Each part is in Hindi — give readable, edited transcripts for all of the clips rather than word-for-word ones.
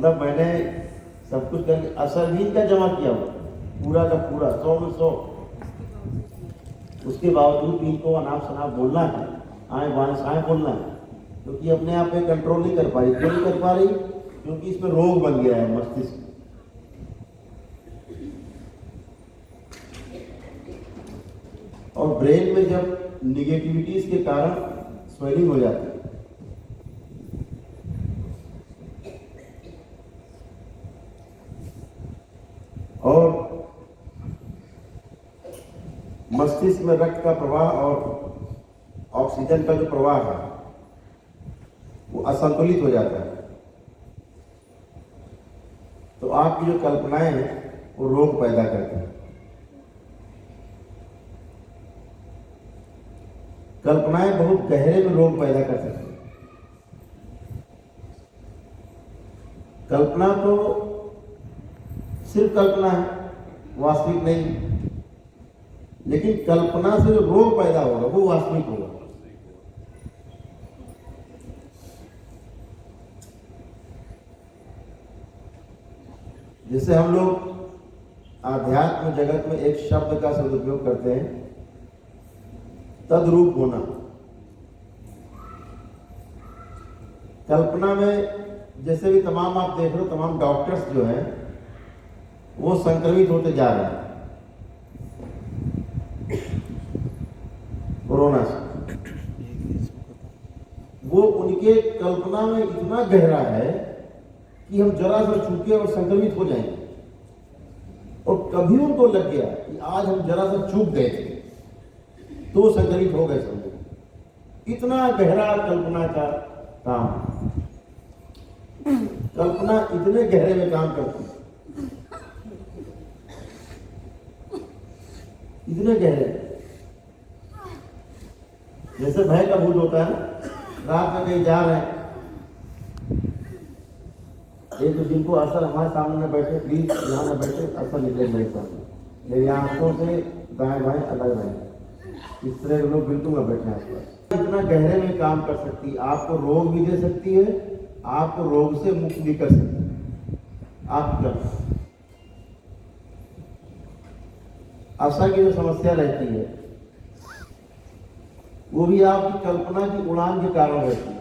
मतलब मैंने सब कुछ करके असर भी इनका जमा किया हुआ पूरा का पूरा 100 में 100। उसके बावजूद भी इनको अनाप शनाप बोलना है, आए बाएं साएं बोलना है, क्योंकि अपने आप पे कंट्रोल नहीं कर पाई। क्यों नहीं कर पा रही? क्योंकि इसमें रोग बन गया है मस्तिष्क। और ब्रेन में जब निगेटिविटीज के कारण स्वेलिंग हो जाती है, और मस्तिष्क में रक्त का प्रवाह और ऑक्सीजन का जो प्रवाह है वो असंतुलित हो जाता है, तो आपकी जो कल्पनाएं हैं वो रोग पैदा करती हैं। कल्पनाएं बहुत गहरे में रोग पैदा कर सकती हैं। कल्पना तो सिर्फ कल्पना है, वास्तविक नहीं। लेकिन कल्पना से जो रोग पैदा होगा वो वास्तविक होगा। जैसे हम लोग आध्यात्म जगत में एक शब्द का सदुपयोग करते हैं, तद्रूप होना। कल्पना में जैसे भी तमाम आप देख रहे हो, तमाम डॉक्टर्स जो हैं वो संक्रमित होते जा रहे हैं कोरोना से। वो उनके कल्पना में इतना गहरा है कि हम जरा सा छूके और संक्रमित हो जाएंगे। और कभी उनको लग गया कि आज हम जरा सा चूक गए थे तो संक्रमित हो गए। समझो इतना गहरा कल्पना का काम। कल्पना इतने गहरे में काम करती है, इतने गहरे। जैसे भय का भूत होता है ना, रात में कहीं जा रहे हैं, एक तो जिनको असर हमारे सामने बैठे, प्लीज यहाँ न बैठे, असर निकले मेरे सामने, मेरी आंखों से दाएं बाएं अलग रहे। इस तरह के लोग बिल्कुल न बैठे आसपास। इतना गहरे में काम कर सकती है, आपको रोग भी दे सकती है, आपको रोग से मुक्त भी कर सकती है। आप कर आशा की जो समस्या रहती है वो भी आपकी कल्पना की उड़ान के कारण रहती है।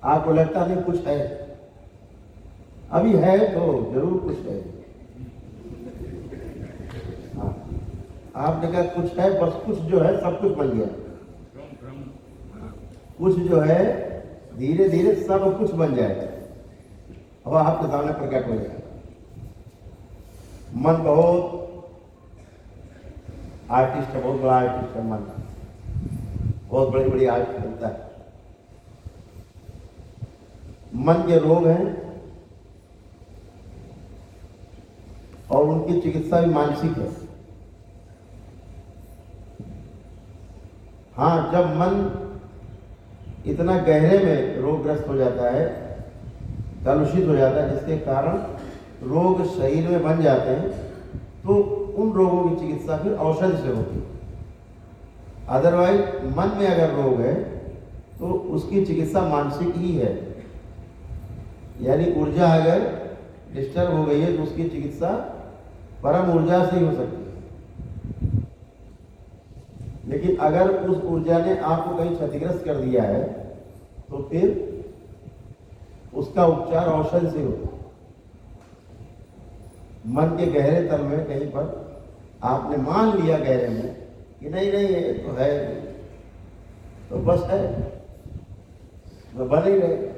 आपको लगता नहीं कुछ है, अभी है तो जरूर कुछ है। आपने कहा कुछ है, बस कुछ जो है सब कुछ बन गया। कुछ जो है धीरे धीरे सब कुछ बन जाएगा और आपके सामने प्रकट हो जाएगा। मन बहुत आर्टिस्ट है, बहुत बड़ा आर्टिस्ट है मन, बहुत बड़ी बड़ी आर्ट बनता है। मन के रोग हैं और उनकी चिकित्सा भी मानसिक है। हाँ, जब मन इतना गहरे में रोगग्रस्त हो जाता है, कलुषित हो जाता है, जिसके कारण रोग शरीर में बन जाते हैं, तो उन रोगों की चिकित्सा फिर औषधि से होती है। अदरवाइज मन में अगर रोग है तो उसकी चिकित्सा मानसिक ही है। यानी ऊर्जा अगर डिस्टर्ब हो गई है तो उसकी चिकित्सा परम ऊर्जा से ही हो सकती है। लेकिन अगर उस ऊर्जा ने आपको कहीं क्षतिग्रस्त कर दिया है तो फिर उसका उपचार औषधि से होता है। मन के गहरे तल में कहीं पर आपने मान लिया गहरे में कि नहीं नहीं ये तो है, तो बस है, तो बन ही रहेगा।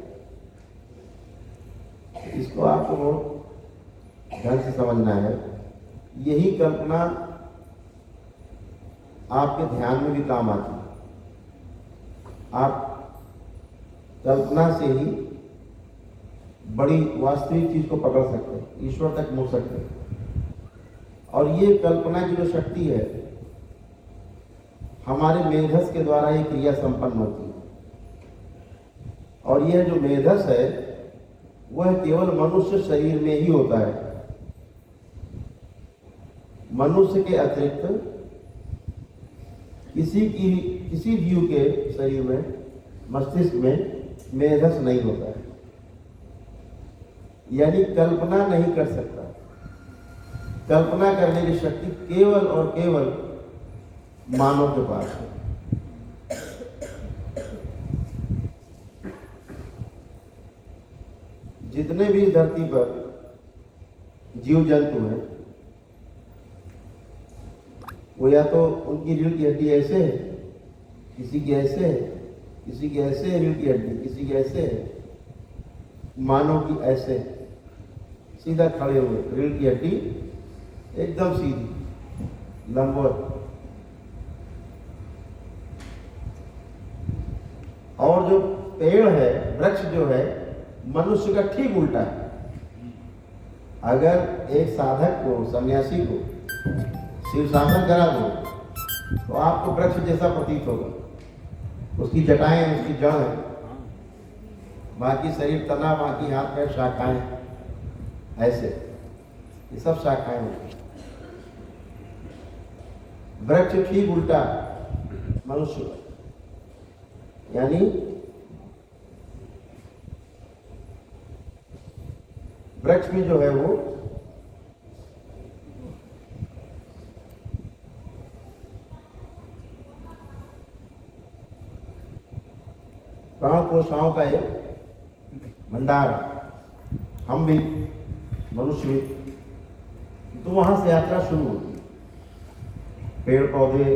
इसको आपको बहुत ढंग से समझना है। यही कल्पना आपके ध्यान में भी काम आती है। आप कल्पना से ही बड़ी वास्तविक चीज को पकड़ सकते हैं, ईश्वर तक पहुंच सकते हैं। और ये कल्पना की जो शक्ति है हमारे मेधस के द्वारा ये क्रिया संपन्न होती है। और यह जो मेधस है वह केवल मनुष्य शरीर में ही होता है। मनुष्य के अतिरिक्त किसी जीव के शरीर में, मस्तिष्क में मेधस नहीं होता है, यानी कल्पना नहीं कर सकता। कल्पना करने की शक्ति केवल और केवल मानव के पास है। जितने भी धरती पर जीव जंतु हैं, वो या तो उनकी रीढ़ की हड्डी ऐसे है, किसी की ऐसे है, किसी की ऐसे है रीढ़ की हड्डी, किसी की ऐसे है, मानव की ऐसे सीधा खड़े हुए, रीढ़ की हड्डी एकदम सीधी लंबवत। और जो पेड़ है, वृक्ष जो है, मनुष्य का ठीक उल्टा है। अगर एक साधक को, सन्यासी को शीर्षासन करा दो तो आपको वृक्ष जैसा प्रतीत होगा। उसकी जटाएं, उसकी जड़ है, बाकी शरीर तना, बाकी हाथ पैर शाखाएं, ऐसे ये सब शाखाएं होती। वृक्ष ठीक उल्टा मनुष्य का, यानी वृक्ष में जो है वो प्राण कोशिकाओं का एक भंडार। हम भी, मनुष्य भी, तो वहां से यात्रा शुरू होती है, पेड़ पौधे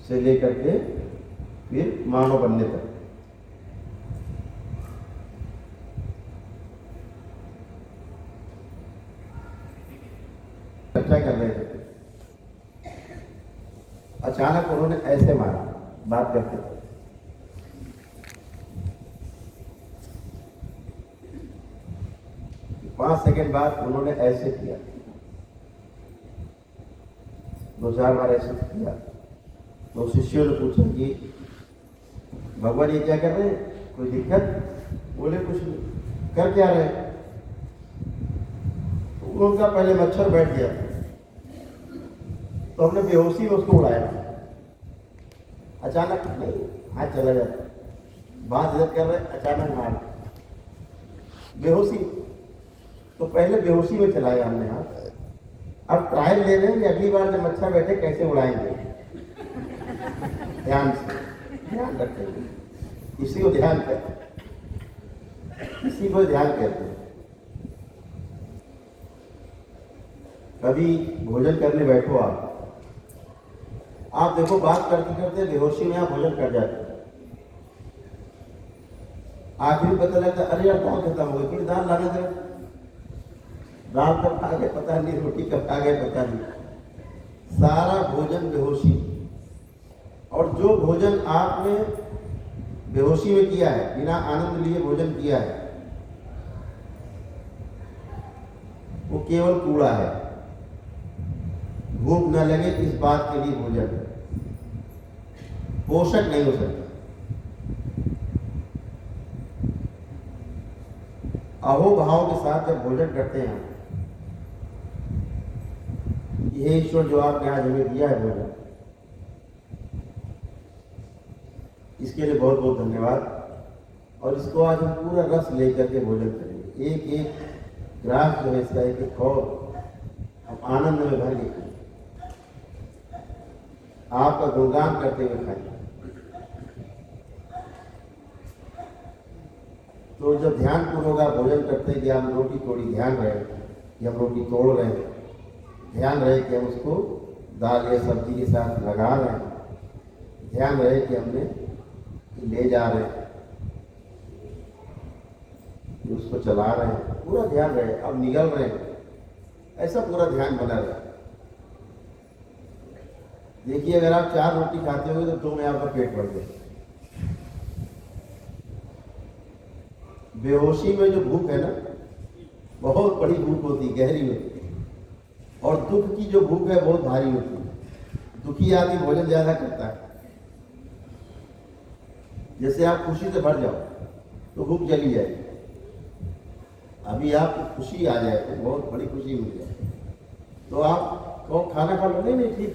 से लेकर के फिर मानव बनने तक। चर्चा कर रहे थे, अचानक उन्होंने ऐसे मारा बात करते थे। 5 सेकंड बाद उन्होंने ऐसे किया, 2-4 बार ऐसे किया। तो शिष्यों ने पूछा कि भगवान ये क्या कर रहे हैं, कोई दिक्कत? बोले कुछ नहीं। कर क्या रहे? तो उनका पहले मच्छर बैठ गया, तो हमने बेहोशी में उसको उड़ाया। अचानक नहीं, हाथ चला जाता, बात इधर कर रहे, अचानक मार, बेहोशी। तो पहले बेहोशी में चलाया हमने हाथ। अब ट्रायल ले रहे हैं कि अगली बार जब मच्छर बैठे कैसे उड़ाएंगे। ध्यान से, ध्यान रखेंगे, इसी को ध्यान करते, इसी को ध्यान कहते हैं। कभी भोजन करने बैठो आप देखो, बात करते करते बेहोशी में आप भोजन कर जाते हैं। आखिरी पता लगता अरे यार दाल खत्म हो गई, फिर दाल लाने दे, दाल कब खा गए पता नहीं, रोटी कब खा गए पता नहीं, सारा भोजन बेहोशी। और जो भोजन आपने बेहोशी में किया है, बिना आनंद लिए भोजन किया है, वो केवल कूड़ा है। भूख न लगे इस बात के लिए भोजन पोषक नहीं हो सकता। अहोभाव के साथ जब भोजन करते हैं, ये ईश्वर जो आपने आज हमें दिया है भोजन, इसके लिए बहुत बहुत धन्यवाद। और इसको आज हम पूरा रस लेकर के भोजन करेंगे। एक एक ग्रास जो है इसका, एक एक खौर हम आनंद में भर के आपका गुणगान करते हुए खाएंगे। तो जब ध्यान पूर्ण होगा, भोजन करते हैं कि हम रोटी थोड़ी ध्यान रहे कि हम रोटी तोड़ रहे हैं, ध्यान रहे कि हम उसको दाल या सब्जी के साथ लगा रहे हैं, ध्यान रहे कि हमने ले जा रहे हैं, उसको चला रहे हैं, पूरा ध्यान रहे, अब निगल रहे हैं, ऐसा पूरा ध्यान बना रहे। देखिए, अगर आप 4 रोटी खाते होंगे तो 2 में आपका पेट भर गया। बेहोशी में जो भूख है ना, बहुत बड़ी भूख होती है, गहरी होती है। और दुख की जो भूख है बहुत भारी होती है। दुखी आदमी भोजन ज्यादा करता है। जैसे आप खुशी से भर जाओ तो भूख जली जाएगी। अभी आपको खुशी आ जाए तो बहुत बड़ी खुशी मिल जाए तो आप कहो खाना खा लो, नहीं ठीक,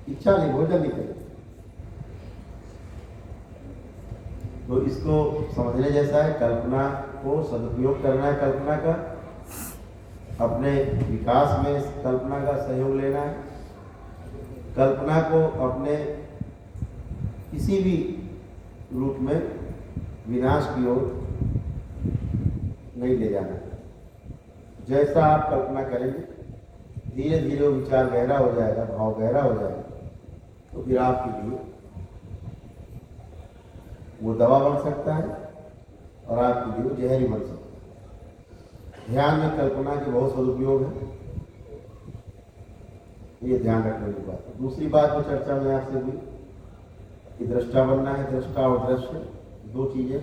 इच्छा नहीं, भोजन नहीं करें। तो इसको समझने जैसा है। कल्पना को सदुपयोग करना है, कल्पना का अपने विकास में कल्पना का सहयोग लेना है। कल्पना को अपने किसी भी रूप में विनाश की ओर नहीं ले जाना। जैसा आप कल्पना करेंगे धीरे धीरे वो विचार गहरा हो जाएगा, भाव गहरा हो जाएगा, तो फिर आपके लिए वो दवा बन सकता है और आपके लिए वो जहरी बन सकता है। ध्यान में कल्पना के बहुत सदुपयोग है, ये ध्यान रखने की बात है। दूसरी बात जो चर्चा में आपसे हुई कि दृष्टा बनना है। दृष्टा और दृश्य दो चीजें।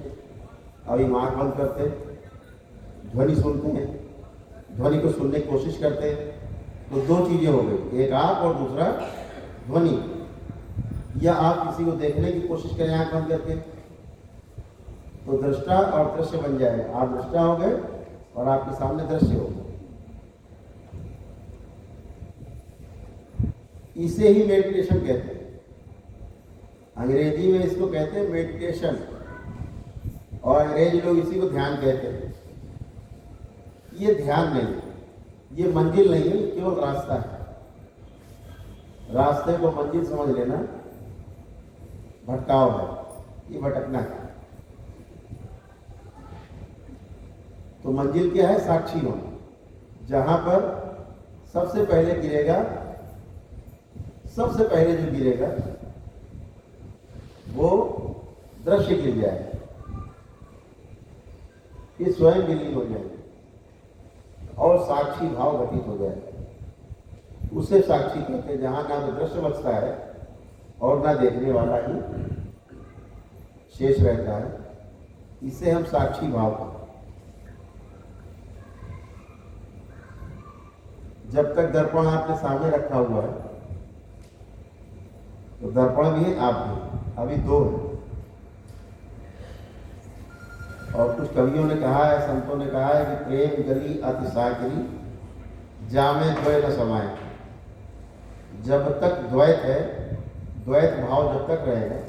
अभी हम आँख बंद करते हैं, ध्वनि सुनते हैं, ध्वनि को सुनने की कोशिश करते हैं, तो दो चीजें हो गई, एक आप और दूसरा ध्वनि। या आप किसी को देखने की कोशिश करें आँख बंद करके, तो दृष्टा और दृश्य बन जाएगा। आप दृष्टा हो गए और आपके सामने दृश्य हो गए। इसे ही मेडिटेशन कहते हैं। अंग्रेजी में इसको कहते हैं मेडिटेशन, और अंग्रेजी लोग इसी को ध्यान कहते हैं। ये ध्यान नहीं है, ये मंजिल नहीं है, ये केवल रास्ता है। रास्ते को मंजिल समझ लेना भटकाव है, ये भटकना है। तो मंजिल क्या है? साक्षी होना, जहां पर सबसे पहले गिरेगा, सबसे पहले जो गिरेगा वो दृश्य गिर जाएगा, ये स्वयं विलीन हो जाएगा और साक्षी भाव घटित हो जाएगा। उसे साक्षी कहते हैं, जहां ना तो दृश्य बचता है और ना देखने वाला ही शेष रहता है। इसे हम साक्षी भाव कहते हैं। जब तक दर्पण आपके सामने रखा हुआ है तो दर्पण भी है, आप भी, अभी दो है। और कुछ कवियों ने कहा है, संतों ने कहा है कि प्रेम गली अति सागरी जामे द्वैत न समाए। जब तक द्वैत है, द्वैत भाव जब तक रहेगा,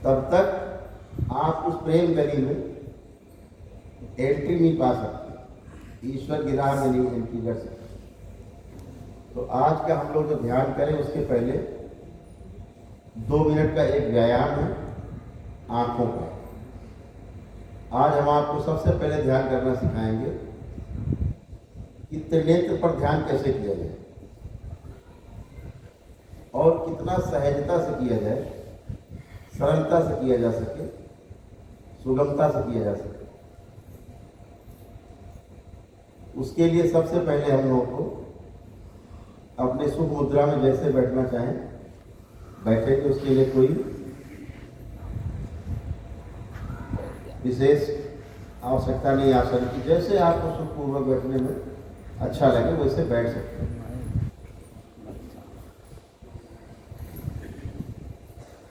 तब तक आप उस प्रेम गली में एंट्री नहीं पा सकते, ईश्वर की राह में नहीं एंट्री कर सकते। तो आज का हम लोग जो ध्यान करें उसके पहले 2 मिनट का एक व्यायाम है आंखों का। आज हम आपको सबसे पहले ध्यान करना सिखाएंगे कि त्रिनेत्र पर ध्यान कैसे किया जाए और कितना सहजता से किया जाए, सरलता से किया जा सके, सुगमता से किया जा सके। उसके लिए सबसे पहले हम लोगों को अपने सुख मुद्रा में जैसे बैठना चाहें बैठेंगे। उसके लिए कोई विशेष आवश्यकता नहीं आसन की, जैसे आपको सुखपूर्वक बैठने में अच्छा लगे वैसे बैठ सकते हैं।